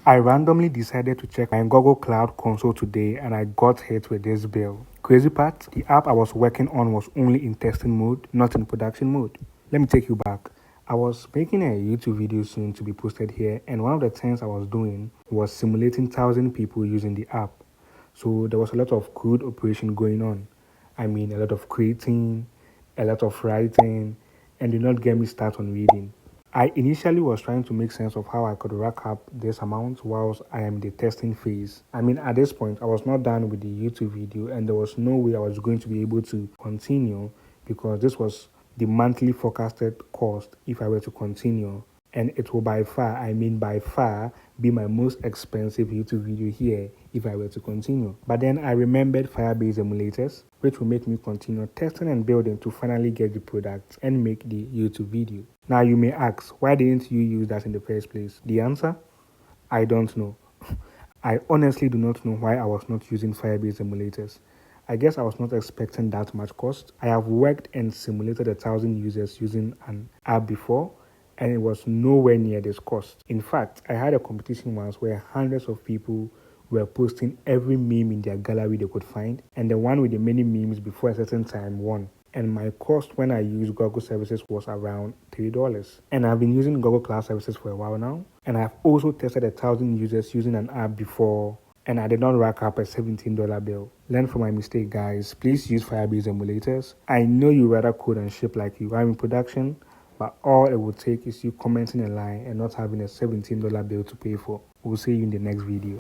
I randomly decided to check my Google Cloud Console today and I got hit with this bill. Crazy part, the app I was working on was only in testing mode, not in production mode. Let me take you back. I was making a YouTube video soon to be posted here, and one of the things I was doing was simulating 1,000 people using the app. So there was a lot of code operation going on. I mean, a lot of creating, a lot of writing, and do not get me started on reading. I initially was trying to make sense of how I could rack up this amount whilst I am in the testing phase. I mean, at this point, I was not done with the YouTube video and there was no way I was going to be able to continue because this was the monthly forecasted cost if I were to continue. And it will by far, be my most expensive YouTube video here if I were to continue. But then I remembered Firebase Emulators, which will make me continue testing and building to finally get the product and make the YouTube video. Now you may ask, why didn't you use that in the first place? The answer? I don't know. I honestly do not know why I was not using Firebase Emulators. I guess I was not expecting that much cost. I have worked and simulated 1,000 users using an app before, and it was nowhere near this cost. In fact, I had a competition once where hundreds of people were posting every meme in their gallery they could find, and the one with the many memes before a certain time won. And my cost when I used Google services was around $3. And I've been using Google Cloud services for a while now, and I've also tested 1,000 users using an app before, and I did not rack up a $17 bill. Learn from my mistake, guys. Please use Firebase Emulators. I know you rather code and ship like you are in production, but all it would take is you commenting a line and not having a $17 bill to pay for. We'll see you in the next video.